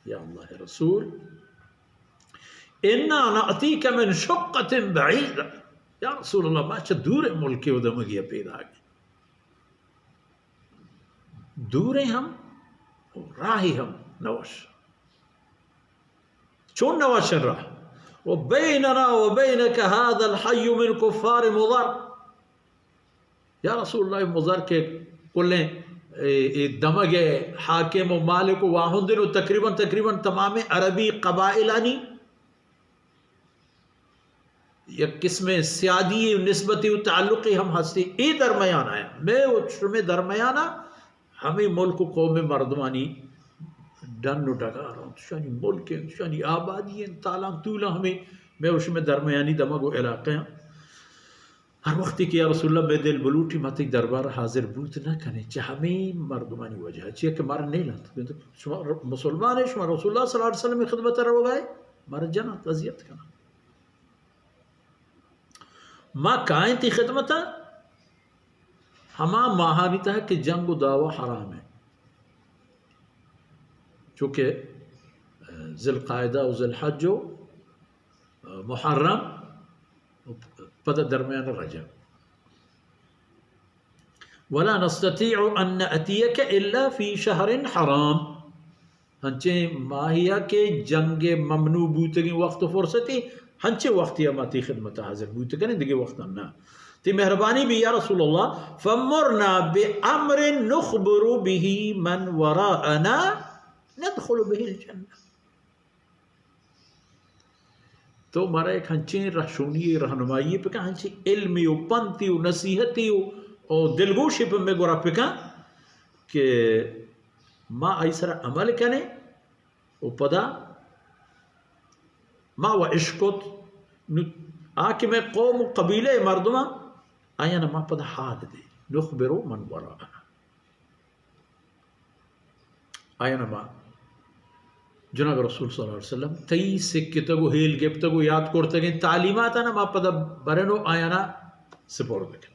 یا اللہ رسول انا نأتیک من شقة بعیدہ، یا رسول اللہ ما چھ دور ملکی ودمگی پیدا گئے، دور ہم راہی ہم نوش چون نوش راہ وبیننا وبینک هذا الحی من کفار مضر، یا رسول اللہ مضر کے کلیں دمگ حاکم و مالک و واہندن و تقریباً تمام عربی قبائلانی یک قسم سیادی نسبتی و تعلقی ہم ہستی ای درمیان آیا میں شرم درمیانا ہمیں ملک و قوم مردمانی ڈن و ڈگا رہا ہوں شانی ملک ہیں شانی آبادی ہیں تالام تولا ہمیں میں اس میں درمیانی دمگ و علاقے ہیں ہر وقتی کہ یا رسول اللہ میں دل بلوٹی ماتی دربار حاضر بوت نہ کنے چاہ ہمیں مردمانی وجہ ہے چاہیے کہ مارا نہیں لاتا شما مسلمان ہے شما رسول اللہ صلی اللہ علیہ وسلم میں خدمت رو گئے مارا جنا تذیت کنا ما کائن تی خدمت ہما ماہانیتا ہے کہ جنگ و دعوی حرام ہے چونکہ ذی القاعدہ و ذی الحج و محرم پتہ درمیان رجب ولا نستطيع ان نأتيك الا في شهر حرام ہنچے ماہیہ کے جنگ ممنوع بوتگی وقت فرصتی ہنچے وقتی اماتی خدمت حاضر بوتگی دیگے وقت نہ تی مہربانی بھی یا رسول اللہ فمرنا بامر نخبر به من وراءنا ندخل به الجنہ، تو ہمارا ایک ہنچے رہشونی رہنمائی پہ کہاں ہنچے علمی و پنتی و نصیحتی و دلگوشی پہ میں گورا پہ کہاں کہ ما ایسر عمل کنے و پدا ما و عشقت آکے میں قوم و قبیلے مردمہ آیا نا ما پدا حال دے نخبرو من وراءنا آیا نا ما جناب رسول صلی اللہ علیہ وسلم تی سکے تگو ہیل گپ تگو یاد کرتے گئے تعلیمات نا ما پدا برنو آیانا سپور بکن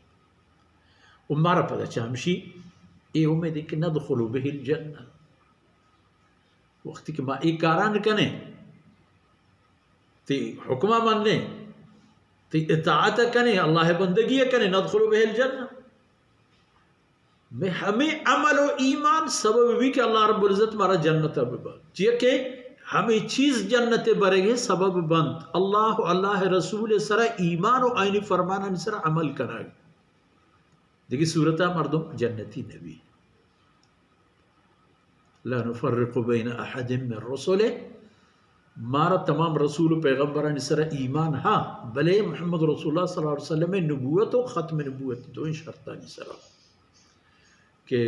امارا پدا چامشی اے امیدی کہ ندخلو به الجنہ وقتی کہ ما ایک کاران کنے تی حکمہ مننے تی اطاعت کنے اللہ بندگی کنے ندخلو به الجنہ میں ہمیں عمل و ایمان سبب بھی کہ اللہ رب العزت مارا جنت بند یہ کہ ہمیں چیز جنت برے گے سبب بند اللہ رسول سرا ایمان و آئینی فرمانا سرا عمل کرا گے دیکھیں صورتہ مردم جنتی نبی لا نفرق بین احد من رسول مارا تمام رسول و پیغمبران سرا ایمان ہاں بلے محمد رسول اللہ صلی اللہ علیہ وسلم نبوت و ختم نبوت دو شرطانی سرا کہ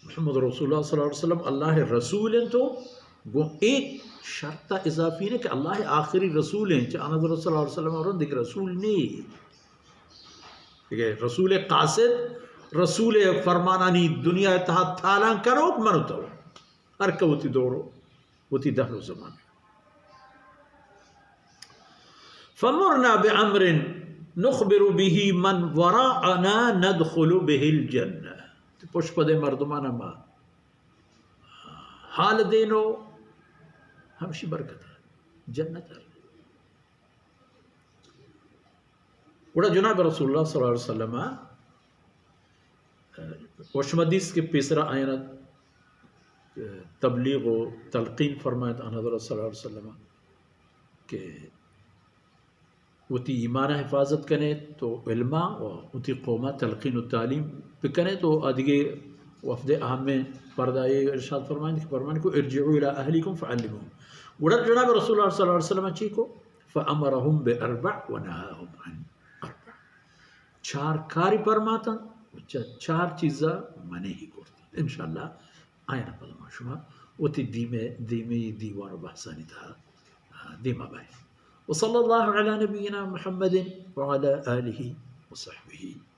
محمد رسول اللہ صلی اللہ علیہ وسلم اللہ رسول ہیں تو وہ ایک شرطہ اضافی ہے کہ اللہ آخری رسول ہیں چاہاں حضرت صلی اللہ علیہ وسلم اور دیکھ رسول نہیں رسول قاصد رسول فرمانانی دنیا اتحاد تھالان کرو منو تو ہر کوتی دورو وتی دہلو زمان فمرنا بعمر نخبر به من وراءنا ندخل به الجنہ پوش پدے مردمانا ما حال دینو ہمشی برکت ہے جنت ہے وڑا جناب رسول اللہ صلی اللہ علیہ وسلم وشمدیس کے پیسرا آئینہ تبلیغ و تلقین فرمایت آن حضرت صلی اللہ علیہ وسلم کہ وہ تی ایمان حفاظت کنے تو علماء و تی قومہ تلقین و تعلیم پہ کنے تو ادھگے وفد اہم میں پردائی ارشاد فرمائیں کو ارجعوا الى اہلیکم فعلموہم وڑا جناب رسول اللہ صلی اللہ علیہ وسلم چی کو فامرہم باربع ونہاہم عن اربع چار کاری فرماتا چار چیزا منع ہی کرتا انشاءاللہ آئینہ پدما شما وہ تی دیمی دیوار و بحثانی تھا دیما بائی وصلی اللہ علی نبینا محمد وعلی آلہ وصحبہ